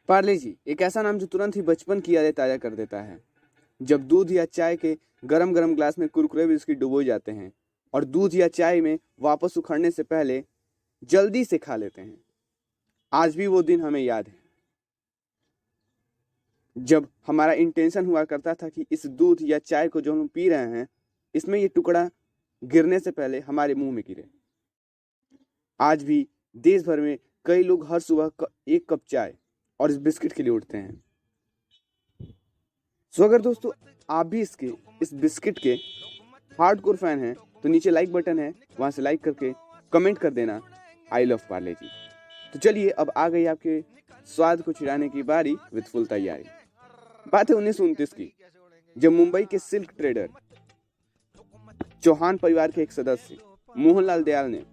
पार्ले जी एक ऐसा नाम जो तुरंत ही बचपन की यादें ताज़ा कर देता है। जब दूध या चाय के गरम गरम ग्लास में कुरकुरे बिस्किट डुबोए जाते हैं और दूध या चाय में वापस उखड़ने से पहले जल्दी से खा लेते हैं। आज भी वो दिन हमें याद है जब हमारा इंटेंशन हुआ करता था कि इस दूध या चाय को जो हम पी रहे हैं इसमें ये टुकड़ा गिरने से पहले हमारे मुंह में गिरे। आज भी देश भर में कई लोग हर सुबह एक कप चाय और इस बिस्किट के लिए उठते हैं। सो अगर दोस्तों आप भी इस बिस्किट के हार्डकोर फैन हैं तो नीचे लाइक बटन है, वहां से लाइक करके कमेंट कर देना आई लव पार्ले जी। तो चलिए अब आ गई आपके स्वाद को चिढ़ाने की बारी विद फुल तैयारी। बात है 1929 की, जब मुंबई के सिल्क ट्रेडर चौहान परिवार के एक सदस्य मोहनलाल दयाल ने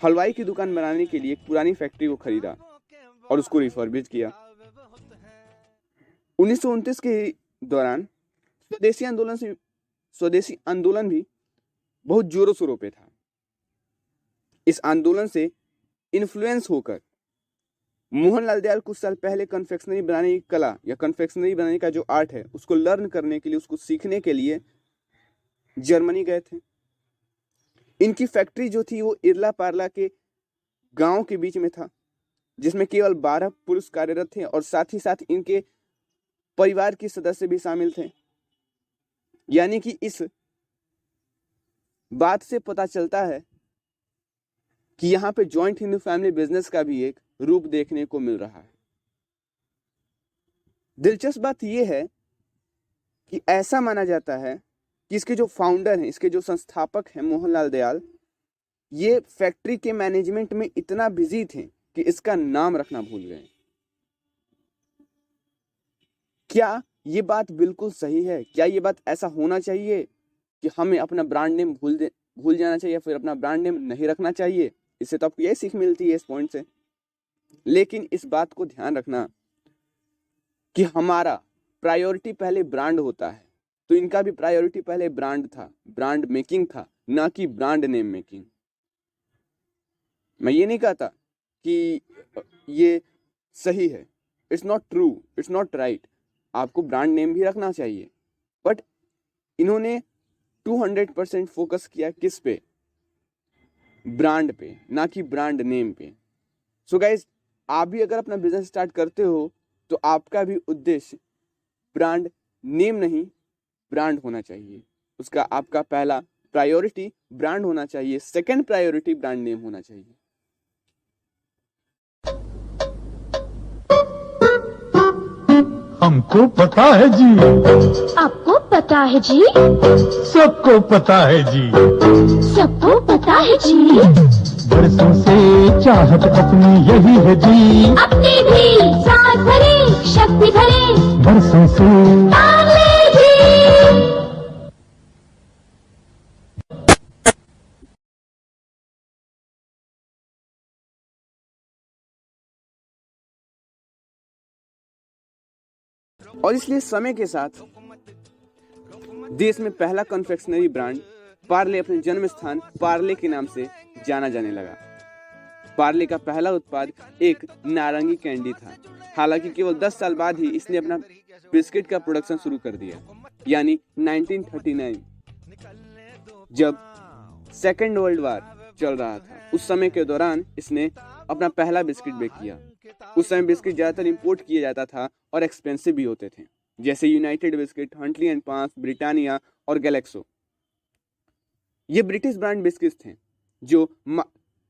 हलवाई की दुकान बनाने के लिए एक पुरानी फैक्ट्री को खरीदा और उसको रिफर्बिश किया। 1929 के दौरान स्वदेशी आंदोलन भी बहुत जोरों शोरों पे था। इस आंदोलन से इन्फ्लुएंस होकर मोहनलाल दयाल कुछ साल पहले कन्फेक्शनरी बनाने की कला या कन्फेक्शनरी बनाने का जो आर्ट है उसको लर्न करने के लिए, उसको सीखने के लिए जर्मनी गए थे। इनकी फैक्ट्री जो थी वो इरला पार्ला के गांव के बीच में था, जिसमें केवल 12 पुरुष कार्यरत थे और साथ ही साथ इनके परिवार के सदस्य भी शामिल थे। यानी कि इस बात से पता चलता है कि यहाँ पे जॉइंट हिंदू फैमिली बिजनेस का भी एक रूप देखने को मिल रहा है। दिलचस्प बात यह है कि ऐसा माना जाता है कि इसके जो फाउंडर हैं, इसके जो संस्थापक हैं मोहनलाल दयाल, ये फैक्ट्री के मैनेजमेंट में इतना बिजी थे कि इसका नाम रखना भूल गए। क्या ये बात बिल्कुल सही है? क्या ये बात ऐसा होना चाहिए कि हमें अपना ब्रांड नेम भूल जाना चाहिए या फिर अपना ब्रांड नेम नहीं रखना चाहिए? इससे तो आपको यही सीख मिलती है इस पॉइंट से। लेकिन इस बात को ध्यान रखना कि हमारा प्रायोरिटी पहले ब्रांड होता है, तो इनका भी प्रायोरिटी पहले ब्रांड था, ब्रांड मेकिंग था, ना कि ब्रांड नेम मेकिंग। मैं ये नहीं कहता कि ये सही है, it's not true, it's not right. आपको ब्रांड नेम भी रखना चाहिए, बट इन्होंने 200% फोकस किया किस पे? ब्रांड पे, ना कि ब्रांड नेम पे। सो गाइज, आप भी अगर अपना बिजनेस स्टार्ट करते हो तो आपका भी उद्देश्य ब्रांड नेम नहीं, ब्रांड होना चाहिए। उसका आपका पहला प्रायोरिटी ब्रांड होना चाहिए, सेकंड प्रायोरिटी ब्रांड नेम होना चाहिए। हमको पता है जी, आपको पता है जी, सबको पता है जी, सबको पता है जी, बरसों से चाहत अपनी यही है जी, अपनी भी साथ भरे शक्ति भरे बरसों से पार्ले जी। और इसलिए समय के साथ देश में पहला कन्फेक्शनरी ब्रांड पार्ले अपने जन्म स्थान पार्ले के नाम से जाना जाने लगा। पार्ले का पहला उत्पाद एक नारंगी कैंडी था। हालांकि केवल 10 साल बाद ही इसने अपना बिस्किट का प्रोडक्शन शुरू कर दिया, यानी 1939, जब सेकेंड वर्ल्ड वॉर चल रहा था। उस समय के दौरान इसने अपना पहला बिस्किट बेक किया। उस समय बिस्किट ज्यादातर इंपोर्ट किया जाता था और एक्सपेंसिव भी होते थे, जैसे United Biscuit, Huntley and Palmers, Britannia और गैलेक्सो। ये ब्रिटिश ब्रांड बिस्किट थे जो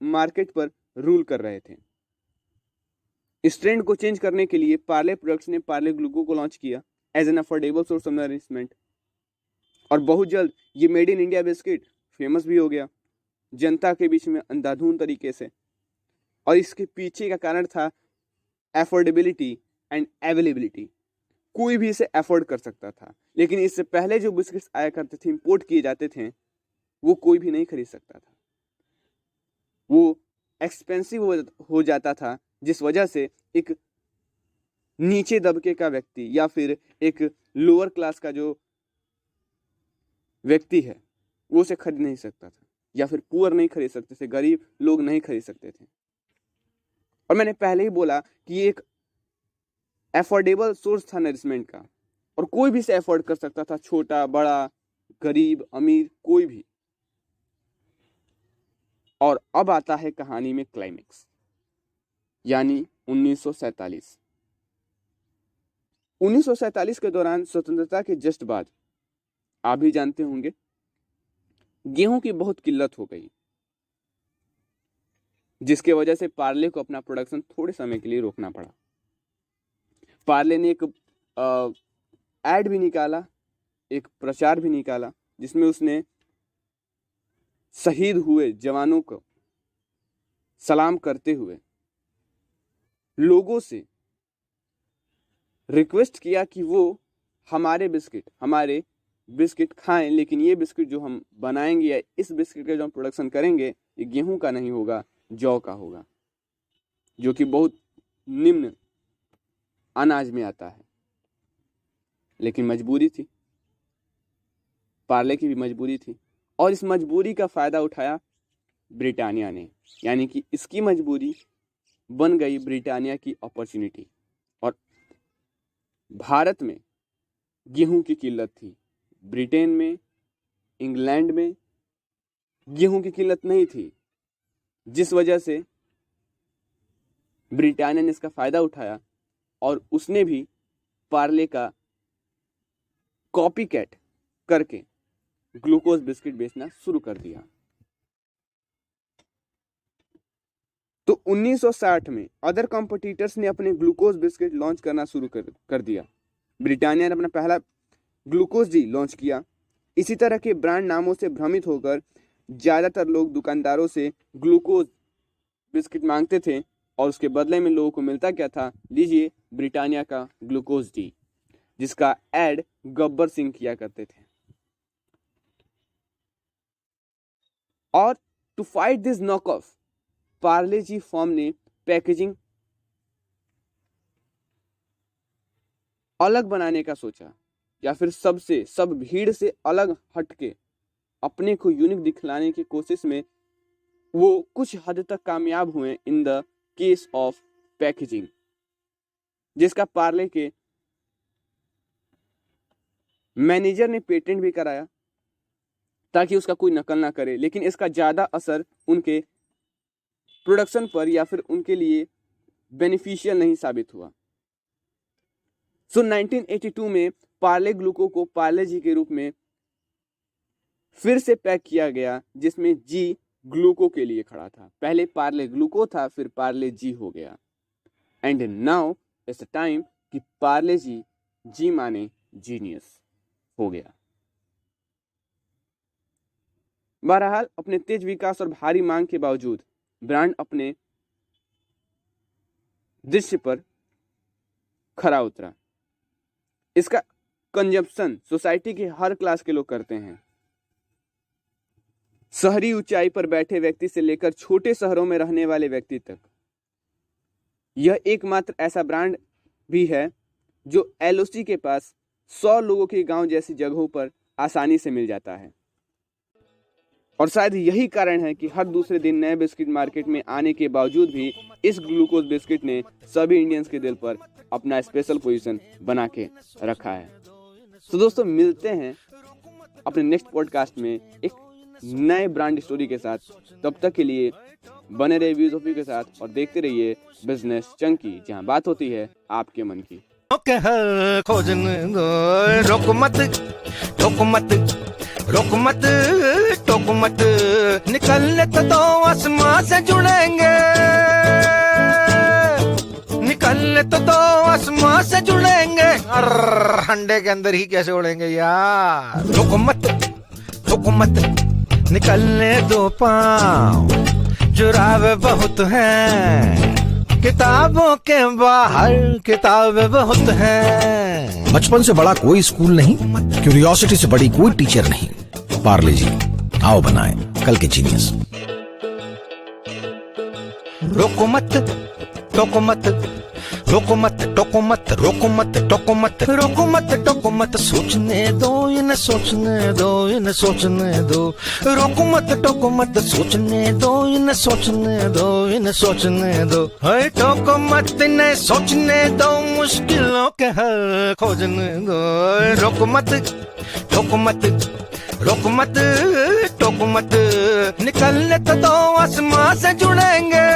मार्केट पर रूल कर रहे थे। इस ट्रेंड को चेंज करने के लिए पार्ले प्रोडक्ट्स ने पार्ले ग्लूको को लॉन्च किया as an affordable source of nourishment, और बहुत जल्द ये made in India biscuit famous भी हो गया जनता के बीच में अंधाधुन तरीके से। और इसके पीछे का कारण था अफोर्डेबिलिटी एंड अवेलेबिलिटी। कोई भी इसे अफोर्ड कर सकता था, लेकिन इससे पहले जो बिस्किट्स आया करते थे, इंपोर्ट किए जाते थे, वो कोई भी नहीं खरीद सकता था। वो एक्सपेंसिव हो जाता था, जिस वजह से एक नीचे दबके का व्यक्ति या फिर एक लोअर क्लास का जो व्यक्ति है वो उसे खरीद नहीं सकता था, या फिर पुअर नहीं खरीद सकते थे, गरीब लोग नहीं खरीद सकते थे। और मैंने पहले ही बोला कि एक एफोर्डेबल सोर्स था नरिशमेंट का, और कोई भी इसे अफोर्ड कर सकता था, छोटा बड़ा गरीब अमीर कोई भी। और अब आता है कहानी में क्लाइमेक्स, यानी 1947। 1947 के दौरान स्वतंत्रता के जस्ट बाद आप भी जानते होंगे गेहूं की बहुत किल्लत हो गई, जिसके वजह से पार्ले को अपना प्रोडक्शन थोड़े समय के लिए रोकना पड़ा। पार्ले ने एक एड भी निकाला, एक प्रचार भी निकाला, जिसमें उसने शहीद हुए जवानों को सलाम करते हुए लोगों से रिक्वेस्ट किया कि वो हमारे बिस्किट खाएं, लेकिन ये बिस्किट जो हम बनाएंगे या इस बिस्किट का जो हम प्रोडक्शन करेंगे ये गेहूं का नहीं होगा, जौ का होगा, जो कि बहुत निम्न अनाज में आता है। लेकिन मजबूरी थी, पार्ले की भी मजबूरी थी, और इस मजबूरी का फायदा उठाया ब्रिटानिया ने, यानी कि इसकी मजबूरी बन गई ब्रिटानिया की अपॉर्चुनिटी। और भारत में गेहूं की किल्लत थी, ब्रिटेन में, इंग्लैंड में गेहूं की किल्लत नहीं थी, जिस वजह से ब्रिटानिया ने इसका फायदा उठाया और उसने भी पार्ले का कॉपी कैट करके ग्लूकोज बिस्किट बेचना शुरू कर दिया। तो 1960 में अदर कॉम्पिटिटर्स ने अपने ग्लूकोज बिस्किट लॉन्च करना शुरू कर दिया। ब्रिटानिया ने अपना पहला ग्लूकोज डी लॉन्च किया। इसी तरह के ब्रांड नामों से भ्रमित होकर ज़्यादातर लोग दुकानदारों से ग्लूकोज बिस्किट मांगते थे, और उसके बदले में लोगों को मिलता क्या था, लीजिए ब्रिटानिया का ग्लूकोज डी, जिसका एड गब्बर सिंह किया करते थे। और to fight this knock off, Parle G firm ने पैकेजिंग अलग बनाने का सोचा, या फिर सब भीड़ से अलग हटके अपने को यूनिक दिखलाने की कोशिश में वो कुछ हद तक कामयाब हुए in the case of packaging, जिसका पार्ले के मैनेजर ने पेटेंट भी कराया ताकि उसका कोई नकल ना करे। लेकिन इसका ज़्यादा असर उनके प्रोडक्शन पर या फिर उनके लिए बेनिफिशियल नहीं साबित हुआ। 1982 में पार्ले ग्लूको को पार्ले जी के रूप में फिर से पैक किया गया, जिसमें जी ग्लूको के लिए खड़ा था। पहले पार्ले ग्लूको था, फिर पार्ले जी हो गया। एंड नाउ इट्स टाइम कि पार्ले जी माने जीनियस हो गया। बहरहाल अपने तेज विकास और भारी मांग के बावजूद ब्रांड अपने दृश्य पर खरा उतरा। इसका कंजप्शन सोसाइटी के हर क्लास के लोग करते हैं। शहरी ऊंचाई पर बैठे व्यक्ति से लेकर छोटे शहरों में रहने वाले व्यक्ति तक। यह एकमात्र ऐसा ब्रांड भी है जो एलओसी के पास 100 लोगों के गांव जैसी जगहों पर आसानी से मिल जाता है। और शायद यही कारण है कि हर दूसरे दिन नए बिस्किट मार्केट में आने के बावजूद भी इस ग्लूकोज बिस्किट ने सभी इंडियंस के दिल पर अपना स्पेशल पोजीशन बना के रखा है। तो दोस्तों, मिलते हैं अपने नेक्स्ट पॉडकास्ट में एक नए ब्रांड स्टोरी के साथ। तब तक के लिए बने रहिए व्यूज ऑफ यू के साथ और देखते रहिए बिजनेस चंकी, जहां बात होती है आपके मन की। टोक मत निकलने तो दो आसमां से जुड़ेंगे, निकलने तो दो आसमां से जुड़ेंगे, अंडे के अंदर ही कैसे उड़ेंगे यार। टोक मत निकलने दो पाँव, जुराबे बहुत हैं, किताबों के बाहर किताबें बहुत हैं। बचपन से बड़ा कोई स्कूल नहीं, क्यूरियोसिटी से बड़ी कोई टीचर नहीं। पार्ले जी, आओ बनाएं कल के जीनियस। रोको मत, टोको मत, रोको मत टोको मत रोको मत टोको मत रोको मत टोको मत सोचने दो इन्हें सोचने दो इन्हें सोचने दो रोको मत टोको मत सोचने दो इन्हें सोचने दो इन्हें सोचने दो हाय टोको मत इन्हें सोचने दो मुश्किलों के हल खोजने दो रोको मत टोको मत रोको मत टोको मत निकलने तो दो आसमां से जुड़ेंगे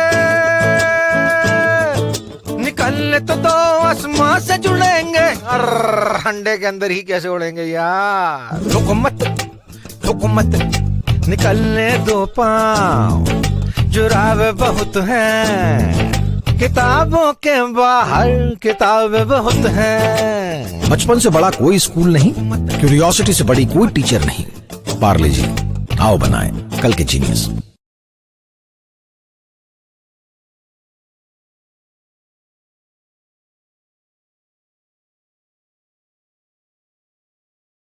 निकलने तो दो आसमां से जुड़ेंगे अंडे के अंदर ही कैसे उड़ेंगे यार रोको मत निकलने दो पाँव जुरावे बहुत हैं किताबों के बाहर किताबें बहुत हैं बचपन से बड़ा कोई स्कूल नहीं, क्यूरियोसिटी से बड़ी कोई टीचर नहीं। पार्ले जी, आओ बनाएं कल के जीनियस।